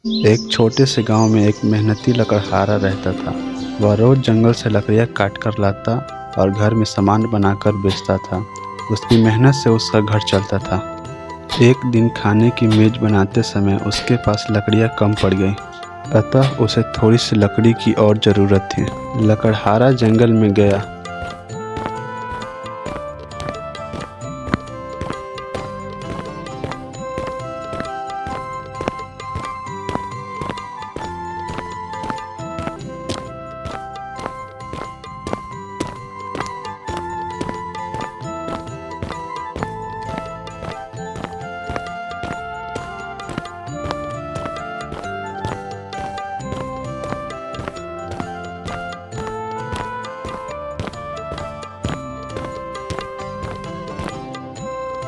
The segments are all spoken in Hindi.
एक छोटे से गांव में एक मेहनती लकड़हारा रहता था। वह रोज जंगल से लकड़ियां काट कर लाता और घर में सामान बनाकर बेचता था। उसकी मेहनत से उसका घर चलता था। एक दिन खाने की मेज बनाते समय उसके पास लकड़ियां कम पड़ गई, अतः उसे थोड़ी सी लकड़ी की और ज़रूरत थी। लकड़हारा जंगल में गया।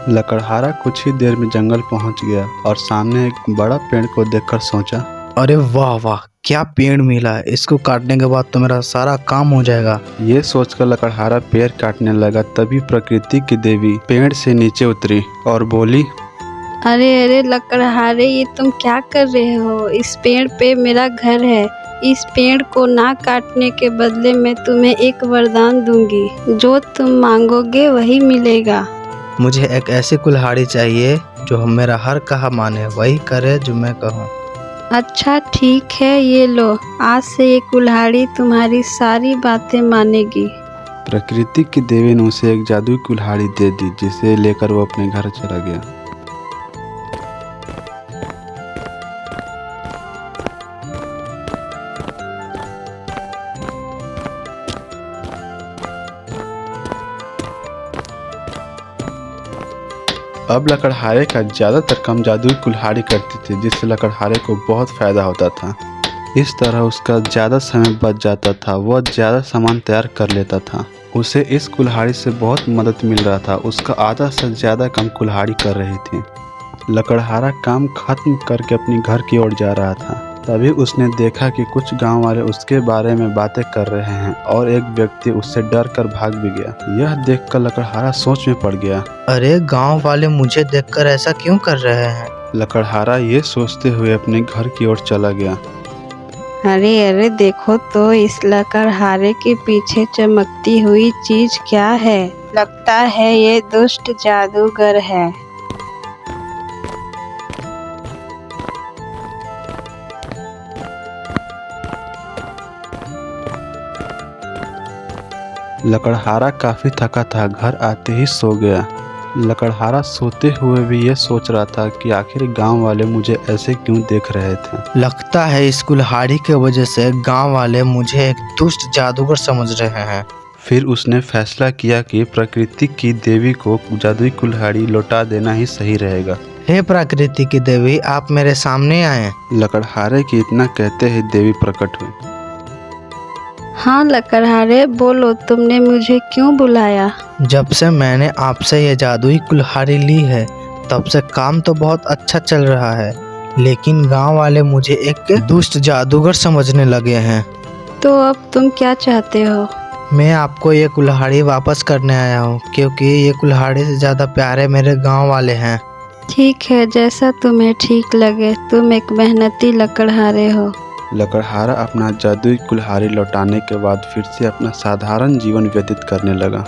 लकड़हारा कुछ ही देर में जंगल पहुंच गया और सामने एक बड़ा पेड़ को देखकर सोचा, अरे वाह वाह, क्या पेड़ मिला है। इसको काटने के बाद तो मेरा सारा काम हो जाएगा। ये सोचकर लकड़हारा पेड़ काटने लगा। तभी प्रकृति की देवी पेड़ से नीचे उतरी और बोली, अरे अरे लकड़हारे, ये तुम क्या कर रहे हो? इस पेड़ पे मेरा घर है। इस पेड़ को ना काटने के बदले मैं तुम्हें एक वरदान दूंगी। जो तुम मांगोगे वही मिलेगा। मुझे एक ऐसी कुल्हाड़ी चाहिए जो मेरा हर कहा माने, वही करे जो मैं कहूँ। अच्छा ठीक है, ये लो। आज से ये कुल्हाड़ी तुम्हारी सारी बातें मानेगी। प्रकृति की देवी ने उसे एक जादुई कुल्हाड़ी दे दी, जिसे लेकर वो अपने घर चला गया। अब लकड़हारे का ज़्यादातर काम जादुई कुल्हाड़ी करती थी, जिससे लकड़हारे को बहुत फ़ायदा होता था। इस तरह उसका ज़्यादा समय बच जाता था। वह ज़्यादा सामान तैयार कर लेता था। उसे इस कुल्हाड़ी से बहुत मदद मिल रहा था। उसका आधा से ज़्यादा काम कुल्हाड़ी कर रही थी। लकड़हारा काम खत्म करके अपने घर की ओर जा रहा था। तभी उसने देखा कि कुछ गांव वाले उसके बारे में बातें कर रहे हैं और एक व्यक्ति उससे डर कर भाग भी गया। यह देखकर लकड़हारा सोच में पड़ गया। अरे गांव वाले मुझे देखकर ऐसा क्यों कर रहे हैं? लकड़हारा ये सोचते हुए अपने घर की ओर चला गया। अरे अरे देखो तो, इस लकड़हारे के पीछे चमकती हुई चीज क्या है? लगता है ये दुष्ट जादूगर है। लकड़हारा काफी थका था। घर आते ही सो गया। लकड़हारा सोते हुए भी ये सोच रहा था कि आखिर गांव वाले मुझे ऐसे क्यों देख रहे थे। लगता है इस कुल्हाड़ी के वजह से गांव वाले मुझे एक दुष्ट जादूगर समझ रहे हैं। फिर उसने फैसला किया कि प्रकृति की देवी को जादुई कुल्हाड़ी लौटा देना ही सही रहेगा। हे प्रकृति की देवी, आप मेरे सामने आए। लकड़हारे की इतना कहते ही देवी प्रकट हुई। हाँ लकड़हारे, बोलो, तुमने मुझे क्यों बुलाया? जब से मैंने आपसे ये जादुई कुल्हाड़ी ली है, तब से काम तो बहुत अच्छा चल रहा है, लेकिन गांव वाले मुझे एक दुष्ट जादूगर समझने लगे हैं। तो अब तुम क्या चाहते हो? मैं आपको ये कुल्हाड़ी वापस करने आया हूँ, क्योंकि ये कुल्हाड़ी से ज़्यादा प्यारे मेरे गांव वाले हैं। ठीक है, जैसा तुम्हें ठीक लगे। तुम एक मेहनती लकड़हारे हो। लकड़हारा अपना जादुई कुल्हाड़ी लौटाने के बाद फिर से अपना साधारण जीवन व्यतीत करने लगा।